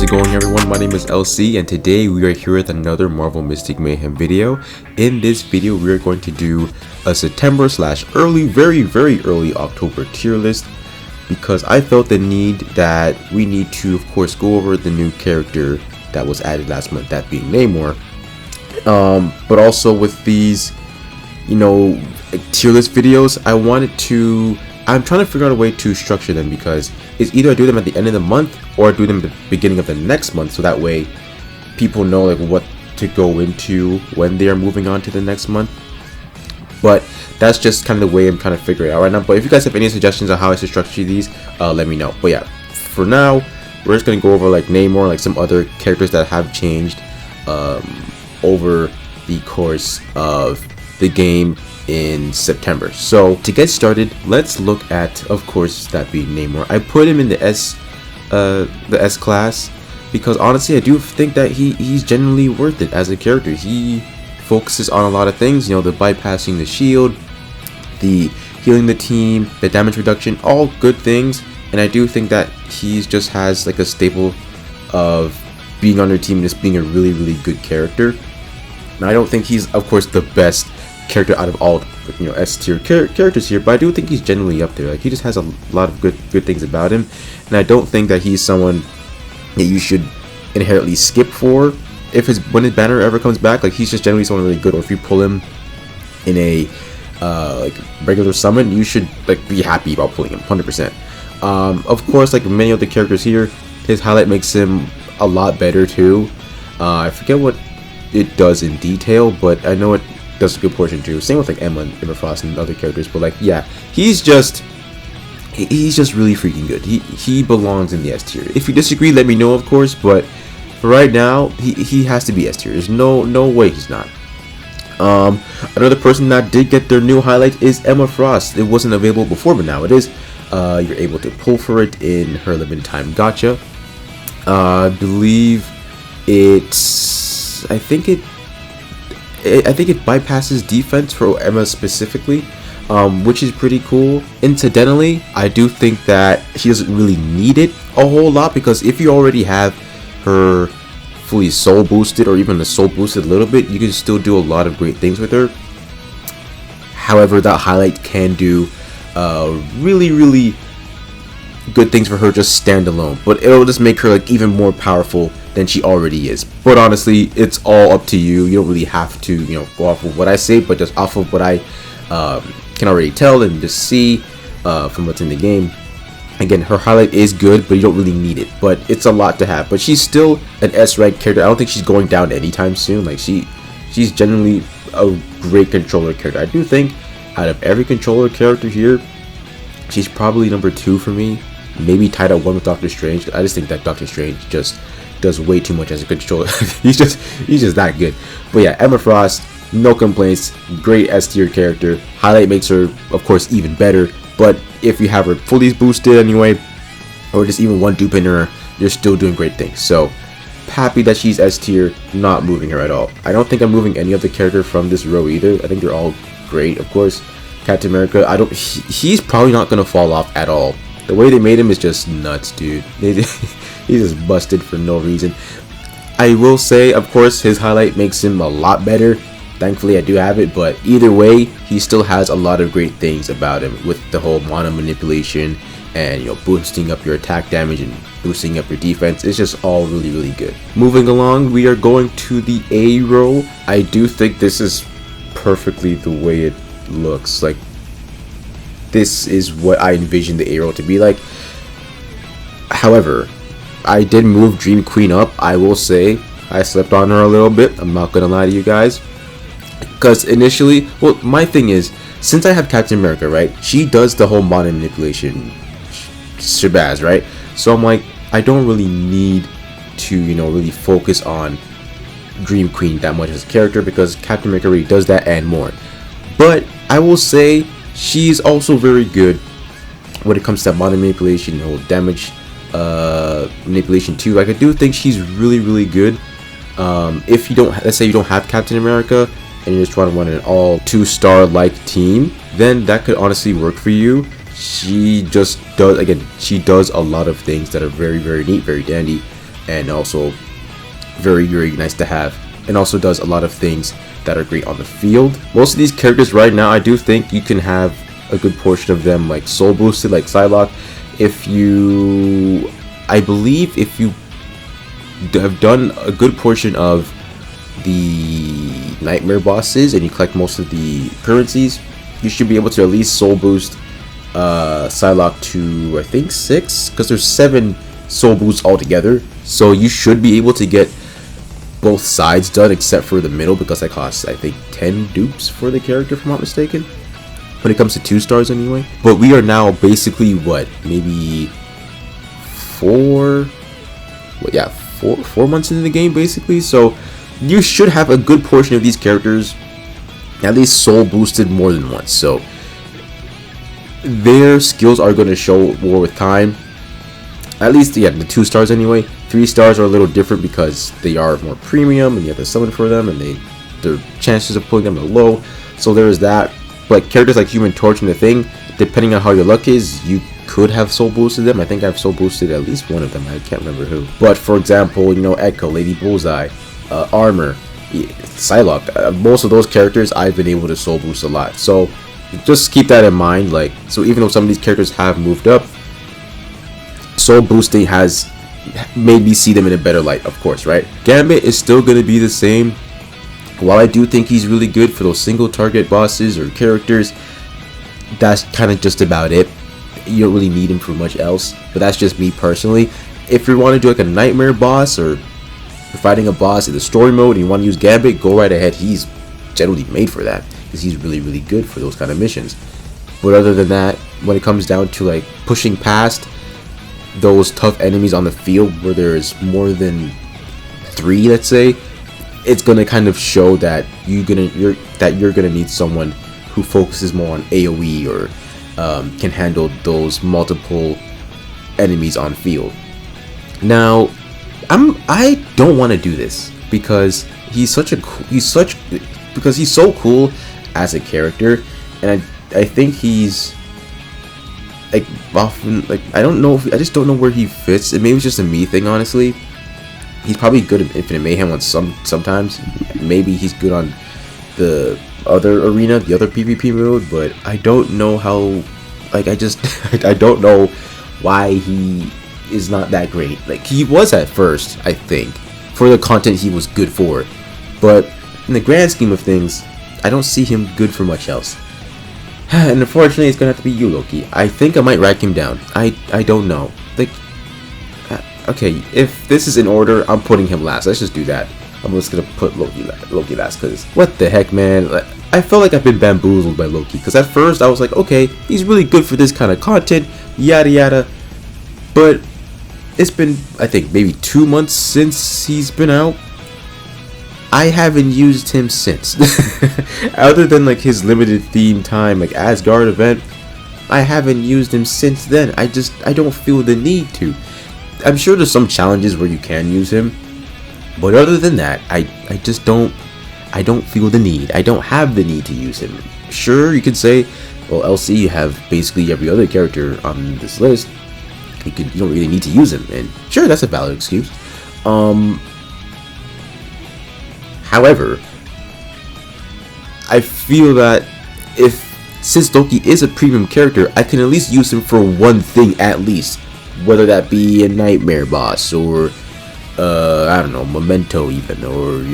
it going, everyone? My name is LC and today we are here with another Marvel Mystic Mayhem video. In this video we are going to do a September / very early October tier list, because I felt the need that we need to of course go over the new character that was added last month, that being Namor. But also with these, tier list videos, I'm trying to figure out a way to structure them, because it's either I do them at the end of the month or I do them at the beginning of the next month, so that way people know like what to go into when they are moving on to the next month. But that's just kind of the way I'm trying to figure it out right now. But if you guys have any suggestions on how I should structure these, let me know. But yeah, for now we're just gonna go over like Namor, like some other characters that have changed over the course of the game in September. So to get started, let's look at, of course, that being Namor. I put him in the S class because honestly I do think that he's genuinely worth it as a character. He focuses on a lot of things, the bypassing the shield, the healing the team, the damage reduction, all good things. And I do think that he just has like a staple of being on your team and just being a really good character. Now I don't think he's of course the best character out of all S tier characters here, but I do think he's generally up there. Like, he just has a lot of good things about him, and I don't think that he's someone that you should inherently skip for when his banner ever comes back. Like, he's just generally someone really good, or if you pull him in a like regular summon, you should like be happy about pulling him 100%. Of course, like many of the characters here, his highlight makes him a lot better too. I forget what it does in detail, but I know it does a good portion too. Same with like Emma Frost and other characters. But like, yeah, he's just really freaking good. He belongs in the S tier. If you disagree, let me know, of course. But for right now, he has to be S tier. There's no way he's not. Another person that did get their new highlight is Emma Frost. It wasn't available before, but now it is. You're able to pull for it in her limited time gacha. I believe I think it bypasses defense for Emma specifically, which is pretty cool. Incidentally, I do think that she doesn't really need it a whole lot, because if you already have her fully soul boosted, or even the soul boosted a little bit, you can still do a lot of great things with her. However, that highlight can do really good things for her just standalone, but it'll just make her like even more powerful than she already is. But honestly, it's all up to you. You don't really have to go off of what I say, but just off of what I can already tell and just see from what's in the game. Again, her highlight is good, but you don't really need it, but it's a lot to have. But she's still an S rank character. I don't think she's going down anytime soon. Like, she's genuinely a great controller character. I do think out of every controller character here, she's probably number 2 for me, maybe tied at 1 with Doctor Strange. I just think that Doctor Strange just does way too much as a controller. he's just that good. But yeah, Emma Frost, no complaints, great S tier character. Highlight makes her of course even better, but if you have her fully boosted anyway, or just even one dupe in her, you're still doing great things. So happy that she's S tier, not moving her at all. I don't think I'm moving any other character from this row either. I think they're all great. Of course, Captain America, he's probably not gonna fall off at all. The way they made him is just nuts, dude. He's just busted for no reason. I will say, of course, his highlight makes him a lot better. Thankfully, I do have it, but either way, he still has a lot of great things about him, with the whole mana manipulation and boosting up your attack damage and boosting up your defense. It's just all really good. Moving along, we are going to the A row. I do think this is perfectly the way it looks. Like, this is what I envision the A row to be like. However, I did move Dream Queen up. I will say I slept on her a little bit. I'm not gonna lie to you guys, because initially, well, my thing is, since I have Captain America, right, she does the whole mana manipulation shabazz, right? So I'm like, I don't really need to really focus on Dream Queen that much as a character, because Captain America already does that and more. But I will say she's also very good when it comes to mana manipulation, damage manipulation too. Like, I do think she's really good. If you don't, let's say you don't have Captain America and you're just trying to run an all 2-star like team, then that could honestly work for you. She just does, again, she does a lot of things that are very neat, very dandy. and also very, very nice to have, and also does a lot of things that are great on the field. Most of these characters right now, I do think you can have a good portion of them like soul boosted, like Psylocke, if you, I believe if you have done a good portion of the nightmare bosses and you collect most of the currencies, you should be able to at least soul boost Psylocke to, I think, 6, because there's 7 soul boosts altogether, so you should be able to get both sides done except for the middle, because that costs, I think, 10 dupes for the character, if I'm not mistaken, when it comes to 2 stars anyway. But we are now basically what, maybe 4 months into the game basically, so you should have a good portion of these characters at least soul boosted more than once, so their skills are going to show more with time. At least, yeah, the 2 stars anyway. 3 stars are a little different because they are more premium and you have to summon for them, and their chances of pulling them are low, so there is that. But characters like Human Torch and the Thing, depending on how your luck is, you could have soul boosted them. I think I've soul boosted at least one of them, I can't remember who. But for example, you know, Echo, Lady Bullseye, Armor, Psylocke, most of those characters I've been able to soul boost a lot, so just keep that in mind. Like, so even though some of these characters have moved up, soul boosting has made me see them in a better light, of course, right? Gambit is still going to be the same. While I do think he's really good for those single target bosses or characters, that's kind of just about it. You don't really need him for much else, but that's just me personally. If you want to do like a nightmare boss, or you're fighting a boss in the story mode and you want to use Gambit, go right ahead. He's generally made for that because he's really, really good for those kind of missions. But other than that, when it comes down to like pushing past those tough enemies on the field where there's more than 3, let's say, it's gonna kind of show that you're gonna need someone who focuses more on AoE or can handle those multiple enemies on field. Now, I don't want to do this because he's so cool as a character, and I think he's like often, like, I just don't know where he fits, and maybe it's just a me thing, honestly. He's probably good at Infinite Mayhem on sometimes. Maybe he's good on the other arena, the other PvP mode, but I don't know how, like, I don't know why he is not that great. Like, he was at first, I think, for the content he was good for, but in the grand scheme of things, I don't see him good for much else. And unfortunately, it's gonna have to be you, Loki. I think I might rack him down. I don't know. Like, okay, if this is in order, I'm putting him last. Let's just do that. I'm just gonna put Loki last, because what the heck, man? Like, I felt like I've been bamboozled by Loki, because at first I was like, okay, he's really good for this kind of content, yada yada, but it's been, I think, maybe 2 months since he's been out. I haven't used him since. Other than like his limited theme time, like Asgard event, I haven't used him since then. I don't feel the need to. I'm sure there's some challenges where you can use him, but other than that, I don't feel the need. I don't have the need to use him. Sure, you could say, well, LC, you have basically every other character on this list. You don't really need to use him, and sure, that's a valid excuse. However, I feel that since Loki is a premium character, I can at least use him for one thing at least, whether that be a nightmare boss or I don't know, Memento even, or,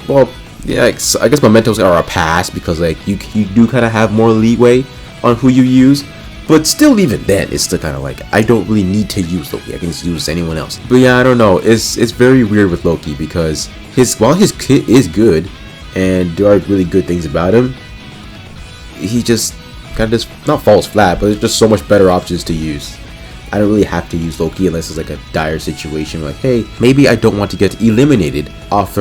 well, yeah, I guess Mementos are a pass because like you do kind of have more leeway on who you use, but still, even then, it's still kind of like I don't really need to use Loki. I can just use anyone else. But yeah, I don't know. It's very weird with Loki because while his kit is good and there are really good things about him, he just kind of just not falls flat, but there's just so much better options to use. I don't really have to use Loki unless it's like a dire situation, like, hey, maybe I don't want to get eliminated off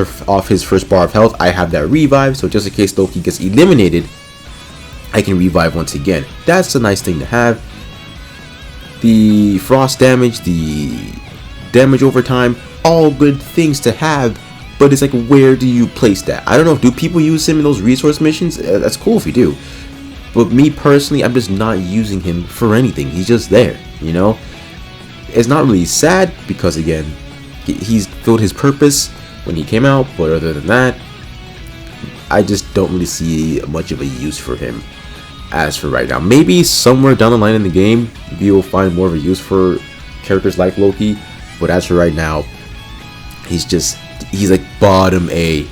his first bar of health. I have that revive, so just in case Loki gets eliminated, I can revive once again. That's a nice thing to have. The frost damage, the damage over time, all good things to have, but it's like, where do you place that? I don't know, do people use him in those resource missions? That's cool if you do. But me personally, I'm just not using him for anything. He's just there, you know? It's not really sad because, again, He's filled his purpose when he came out, but other than that, I just don't really see much of a use for him as for right now. Maybe somewhere down the line in the game, you'll find more of a use for characters like Loki, but as for right now, he's like bottom A,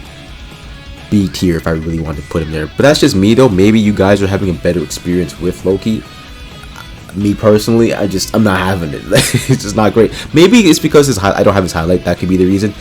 B tier if I really want to put him there. But that's just me though. Maybe you guys are having a better experience with Loki. Me personally, I'm not having it. It's just not great. Maybe it's because I don't have his highlight. That could be the reason.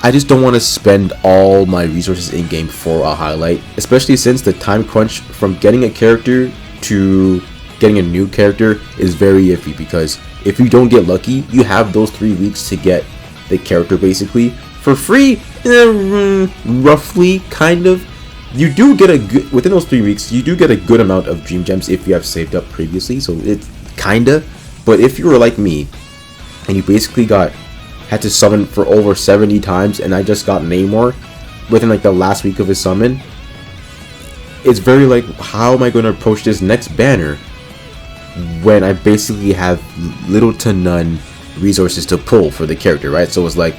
I just don't want to spend all my resources in game for a highlight, especially since the time crunch from getting a character to getting a new character is very iffy, because if you don't get lucky, you have those 3 weeks to get the character basically for free. Roughly, kind of. You do get a good, within those 3 weeks, you do get a good amount of dream gems if you have saved up previously, so it's kinda. But if you were like me and you basically had to summon for over 70 times, and I just got Namor within like the last week of his summon, it's very like, how am I going to approach this next banner when I basically have little to none resources to pull for the character, right? So it's like,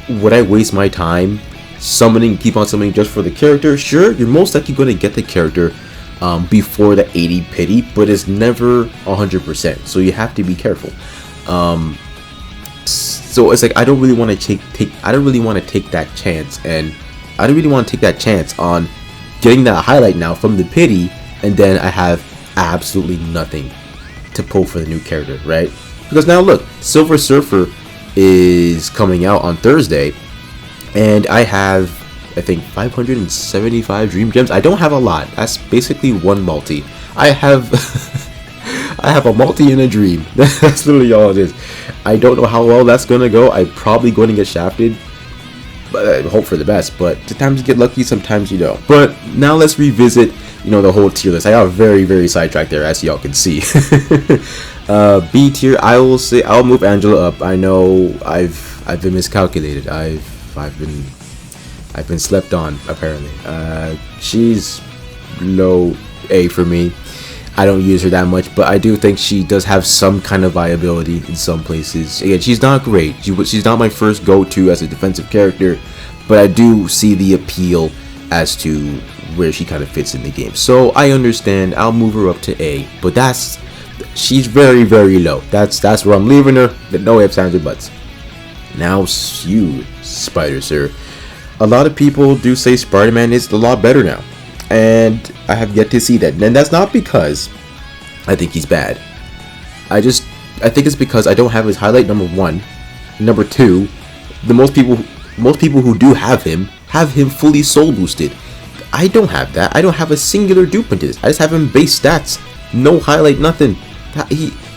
would I waste my time keep on summoning just for the character? Sure, you're most likely going to get the character before the 80 pity, but it's never 100%, so you have to be careful. So it's like, I don't really want to take that chance, and I don't really want to take that chance on getting that highlight now from the pity, and then I have absolutely nothing to pull for the new character, right? Because now look, Silver Surfer is coming out on Thursday, and I have, I think, 575 dream gems. I don't have a lot. That's basically one multi. I have I have a multi and a dream. That's literally all it is. I don't know how well that's gonna go. I'm probably going to get shafted, but I hope for the best. But sometimes you get lucky, sometimes you don't. But now let's revisit, the whole tier list. I got very, very sidetracked there, as y'all can see. B tier, I will say I'll move Angela up. I know I've been miscalculated. I've been slept on, apparently. She's low A for me. I don't use her that much, but I do think she does have some kind of viability in some places. Again, she's not great. She's not my first go-to as a defensive character, but I do see the appeal as to where she kind of fits in the game. So I understand. I'll move her up to A, but she's very, very low. That's where I'm leaving her. No ifs, ands, or buts. Now you, Spider Sir. A lot of people do say Spider-Man is a lot better now, and I have yet to see that. And that's not because I think he's bad. I think it's because I don't have his highlight, number one. Number two, most people who do have him fully soul boosted. I don't have that. I don't have a singular dupe into this. I just have him base stats, no highlight, nothing.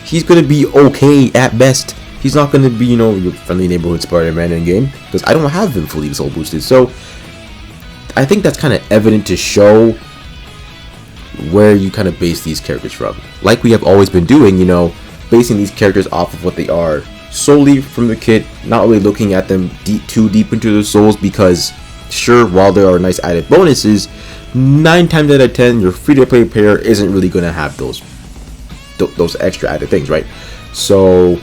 He's gonna be okay at best. He's not gonna be, your friendly neighborhood Spider-Man in game, because I don't have him fully soul boosted. So I think that's kind of evident to show where you kind of base these characters from. Like we have always been doing, basing these characters off of what they are solely from the kit, not really looking at them too deep into their souls, because sure, while there are nice added bonuses, 9 times out of 10 your free-to-play player isn't really going to have those extra added things, right? So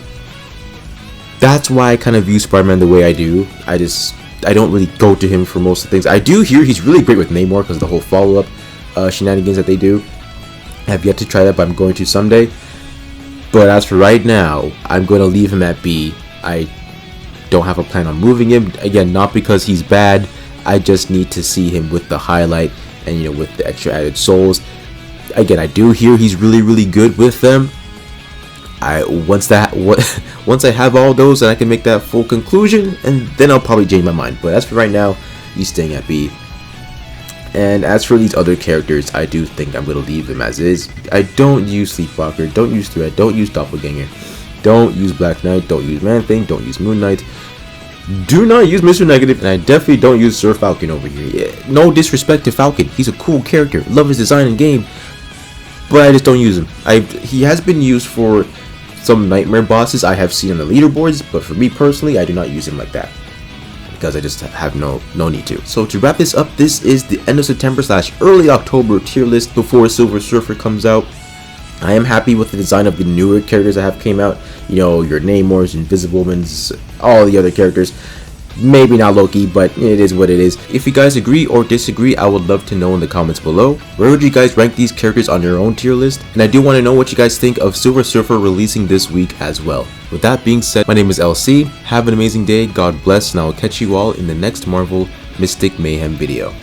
that's why I kind of view Spider-Man the way I do. I don't really go to him for most of the things. I do hear he's really great with Namor because of the whole follow-up shenanigans that they do. I have yet to try that, but I'm going to someday. But as for right now, I'm going to leave him at B. I don't have a plan on moving him. Again, not because he's bad. I just need to see him with the highlight and, with the extra added souls. Again, I do hear he's really, really good with them. Once I have all those, and I can make that full conclusion, and then I'll probably change my mind. But as for right now, he's staying at B. And as for these other characters, I do think I'm going to leave them as is. I don't use Sleepwalker, don't use Thread, don't use Doppelganger, don't use Black Knight, don't use Man-Thing, don't use Moon Knight. Do not use Mr. Negative, and I definitely don't use Sir Falcon over here. Yeah, no disrespect to Falcon, he's a cool character, love his design and game, but I just don't use him. He has been used for some nightmare bosses I have seen on the leaderboards, but for me personally, I do not use him like that, because I just have no need to. So to wrap this up, this is the end of September / early October tier list before Silver Surfer comes out. I am happy with the design of the newer characters that have came out. You know, your Namors, Invisible Womans, all the other characters. Maybe not Loki, but it is what it is. If you guys agree or disagree, I would love to know in the comments below. Where would you guys rank these characters on your own tier list? And I do want to know what you guys think of Silver Surfer releasing this week as well. With that being said, my name is LC. Have an amazing day, God bless, and I will catch you all in the next Marvel Mystic Mayhem video.